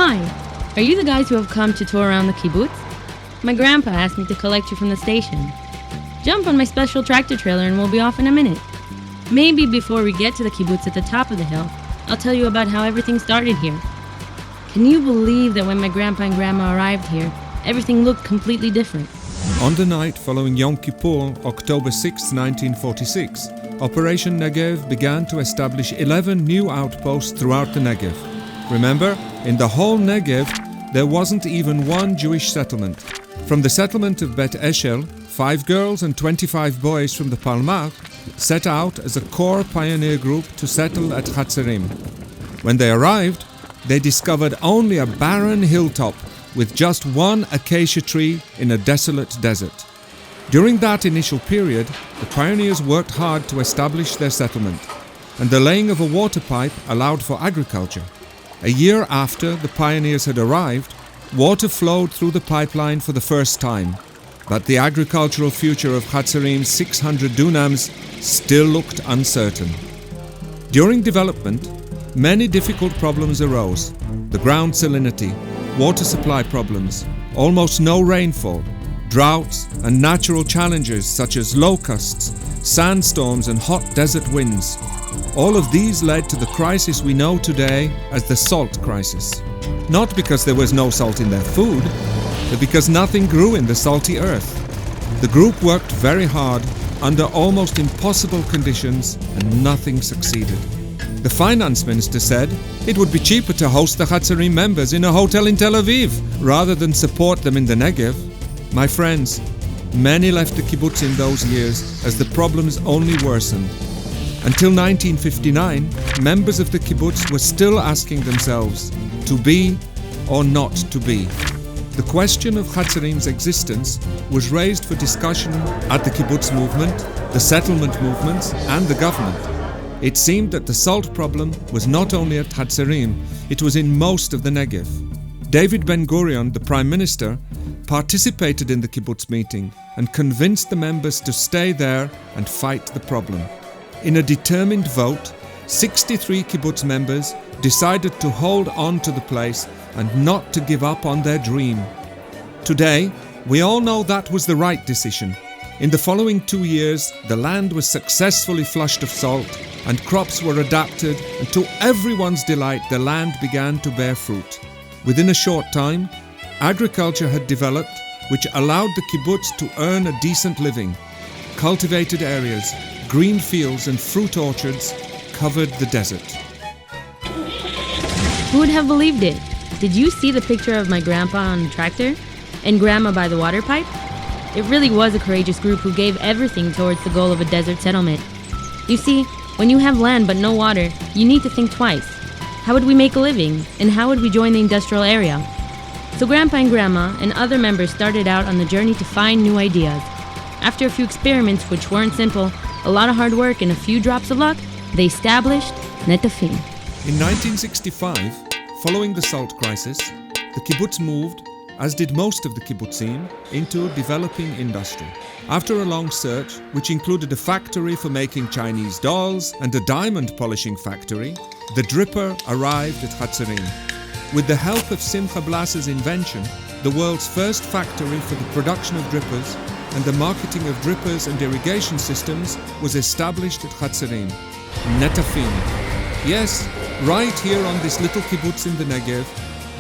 Hi, are you the guys who have come to tour around the kibbutz? My grandpa asked me to collect you from the station. Jump on my special tractor trailer and we'll be off in a minute. Maybe before we get to the kibbutz at the top of the hill, I'll tell you about how everything started here. Can you believe that when my grandpa and grandma arrived here, everything looked completely different? On the night following Yom Kippur, October 6, 1946, Operation Negev began to establish 11 new outposts throughout the Negev. Remember, in the whole Negev, there wasn't even one Jewish settlement. From the settlement of Bet Eshel, 5 girls and 25 boys from the Palmach set out as a core pioneer group to settle at Hatzerim. When they arrived, they discovered only a barren hilltop with just one acacia tree in a desolate desert. During that initial period, the pioneers worked hard to establish their settlement, and the laying of a water pipe allowed for agriculture. A year after the pioneers had arrived, water flowed through the pipeline for the first time, but the agricultural future of Hatzerim's 600 dunams still looked uncertain. During development, many difficult problems arose: the ground salinity, water supply problems, almost no rainfall, droughts, and natural challenges such as locusts, sandstorms, and hot desert winds. All of these led to the crisis we know today as the salt crisis. Not because there was no salt in their food, but because nothing grew in the salty earth. The group worked very hard under almost impossible conditions, and nothing succeeded. The finance minister said it would be cheaper to host the Hatzerim members in a hotel in Tel Aviv rather than support them in the Negev. My friends, many left the kibbutz in those years as the problems only worsened. Until 1959, members of the kibbutz were still asking themselves, to be or not to be. The question of Hatzerim's existence was raised for discussion at the kibbutz movement, the settlement movements, and the government. It seemed that the salt problem was not only at Hatzerim, it was in most of the Negev. David Ben-Gurion, the Prime Minister, participated in the kibbutz meeting and convinced the members to stay there and fight the problem. In a determined vote, 63 kibbutz members decided to hold on to the place and not to give up on their dream. Today, we all know that was the right decision. In the following 2 years, the land was successfully flushed of salt and crops were adapted, and to everyone's delight, the land began to bear fruit. Within a short time, agriculture had developed, which allowed the kibbutz to earn a decent living. Cultivated areas, green fields and fruit orchards covered the desert. Who would have believed it? Did you see the picture of my grandpa on the tractor? And grandma by the water pipe? It really was a courageous group who gave everything towards the goal of a desert settlement. You see, when you have land but no water, you need to think twice. How would we make a living? And how would we join the industrial area? So Grandpa and Grandma and other members started out on the journey to find new ideas. After a few experiments which weren't simple, a lot of hard work and a few drops of luck, they established Netafim. In 1965, following the salt crisis, the kibbutz moved, as did most of the kibbutzim, into developing industry. After a long search, which included a factory for making Chinese dolls and a diamond polishing factory, the dripper arrived at Hatzerim. With the help of Simcha Blas's invention, the world's first factory for the production of drippers and the marketing of drippers and irrigation systems was established at Hatzerim. Netafim. Yes, right here on this little kibbutz in the Negev,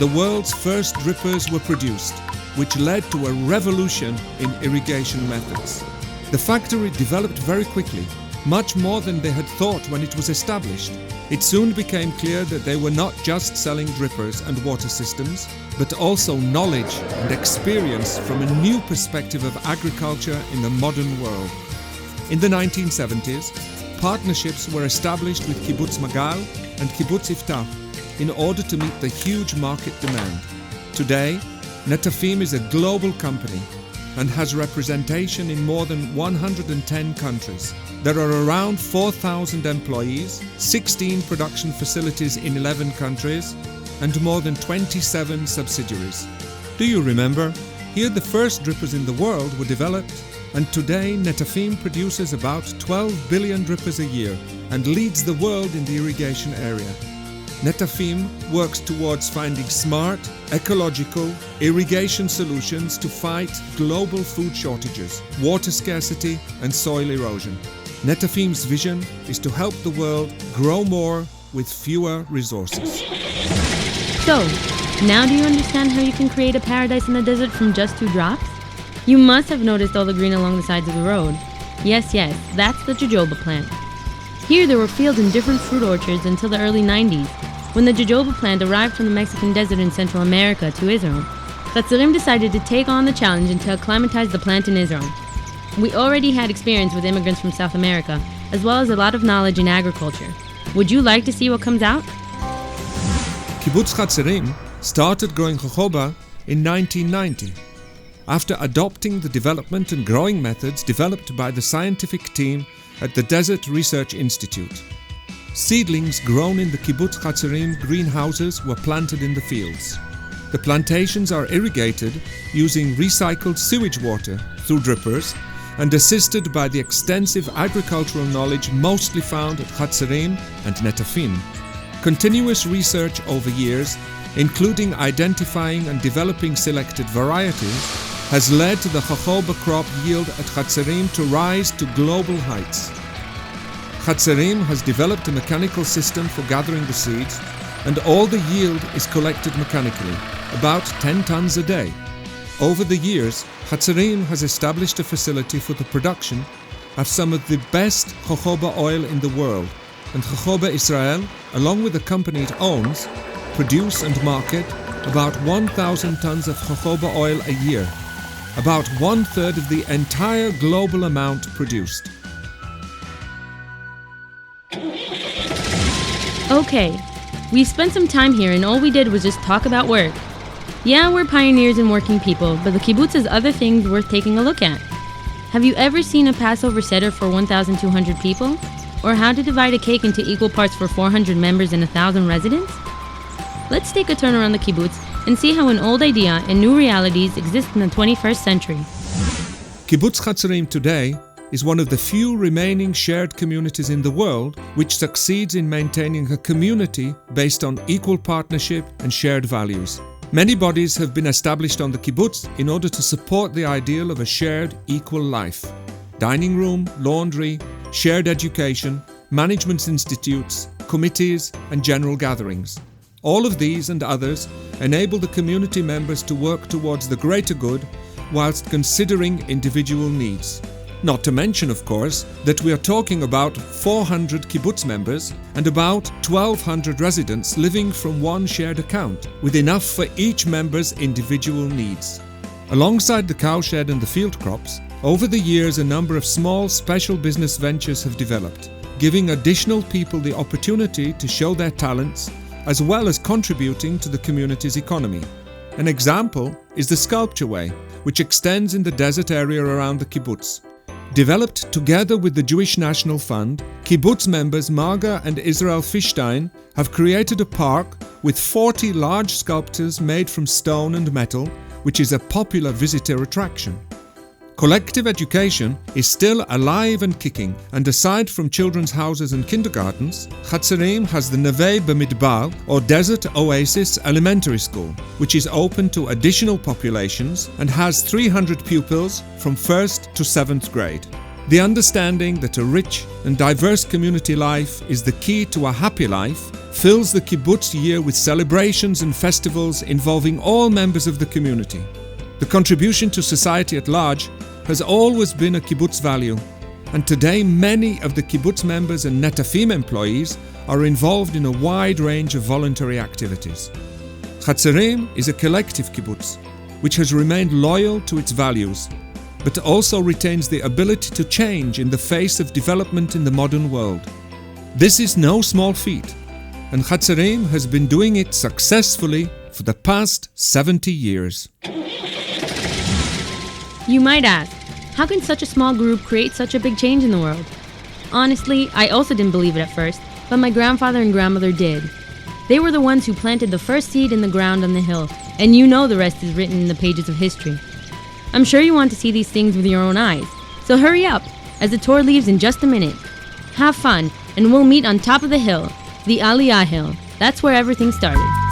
the world's first drippers were produced, which led to a revolution in irrigation methods. The factory developed very quickly, much more than they had thought when it was established. It soon became clear that they were not just selling drippers and water systems, but also knowledge and experience from a new perspective of agriculture in the modern world. In the 1970s, partnerships were established with Kibbutz Magal and Kibbutz Iftach in order to meet the huge market demand. Today, Netafim is a global company and has representation in more than 110 countries. There are around 4,000 employees, 16 production facilities in 11 countries, and more than 27 subsidiaries. Do you remember? Here the first drippers in the world were developed, and today Netafim produces about 12 billion drippers a year and leads the world in the irrigation area. Netafim works towards finding smart, ecological, irrigation solutions to fight global food shortages, water scarcity, and soil erosion. Netafim's vision is to help the world grow more with fewer resources. So, now do you understand how you can create a paradise in the desert from just 2 drops? You must have noticed all the green along the sides of the road. Yes, that's the jojoba plant. Here there were fields and different fruit orchards until the early 90s, when the jojoba plant arrived from the Mexican desert in Central America to Israel. Hatzerim decided to take on the challenge and to acclimatize the plant in Israel. We already had experience with immigrants from South America, as well as a lot of knowledge in agriculture. Would you like to see what comes out? Kibbutz Hatzerim started growing jojoba in 1990, after adopting the development and growing methods developed by the scientific team at the Desert Research Institute. Seedlings grown in the Kibbutz Hatzerim greenhouses were planted in the fields. The plantations are irrigated using recycled sewage water through drippers and assisted by the extensive agricultural knowledge mostly found at Hatzerim and Netafim. Continuous research over years, including identifying and developing selected varieties, has led to the jojoba crop yield at Hatzerim to rise to global heights. Hatzerim has developed a mechanical system for gathering the seeds, and all the yield is collected mechanically, about 10 tons a day. Over the years, Hatzerim has established a facility for the production of some of the best jojoba oil in the world, and Jojoba Israel, along with the company it owns, produce and market about 1,000 tons of jojoba oil a year, about 1/3 of the entire global amount produced. Okay, we spent some time here and all we did was just talk about work. Yeah, we're pioneers and working people, but the kibbutz has other things worth taking a look at. Have you ever seen a Passover Seder for 1,200 people? Or how to divide a cake into equal parts for 400 members and 1,000 residents? Let's take a turn around the kibbutz and see how an old idea and new realities exist in the 21st century. Kibbutz Hatzerim today is one of the few remaining shared communities in the world which succeeds in maintaining a community based on equal partnership and shared values. Many bodies have been established on the kibbutz in order to support the ideal of a shared, equal life. Dining room, laundry, shared education, management institutes, committees, and general gatherings. All of these and others enable the community members to work towards the greater good whilst considering individual needs. Not to mention, of course, that we are talking about 400 kibbutz members and about 1,200 residents living from one shared account, with enough for each member's individual needs. Alongside the cowshed and the field crops, over the years a number of small special business ventures have developed, giving additional people the opportunity to show their talents as well as contributing to the community's economy. An example is the Sculpture Way, which extends in the desert area around the kibbutz. Developed together with the Jewish National Fund, kibbutz members Marga and Israel Fishstein have created a park with 40 large sculptures made from stone and metal, which is a popular visitor attraction. Collective education is still alive and kicking, and aside from children's houses and kindergartens, Hatzerim has the Neve B'Midbar, or Desert Oasis Elementary School, which is open to additional populations and has 300 pupils from 1st to 7th grade. The understanding that a rich and diverse community life is the key to a happy life fills the kibbutz year with celebrations and festivals involving all members of the community. The contribution to society at large has always been a kibbutz value, and today many of the kibbutz members and Netafim employees are involved in a wide range of voluntary activities. Hatzerim is a collective kibbutz, which has remained loyal to its values, but also retains the ability to change in the face of development in the modern world. This is no small feat, and Hatzerim has been doing it successfully for the past 70 years. You might ask, how can such a small group create such a big change in the world? Honestly, I also didn't believe it at first, but my grandfather and grandmother did. They were the ones who planted the first seed in the ground on the hill, and you know the rest is written in the pages of history. I'm sure you want to see these things with your own eyes, so hurry up, as the tour leaves in just a minute. Have fun, and we'll meet on top of the hill, the Aliyah Hill, That's where everything started.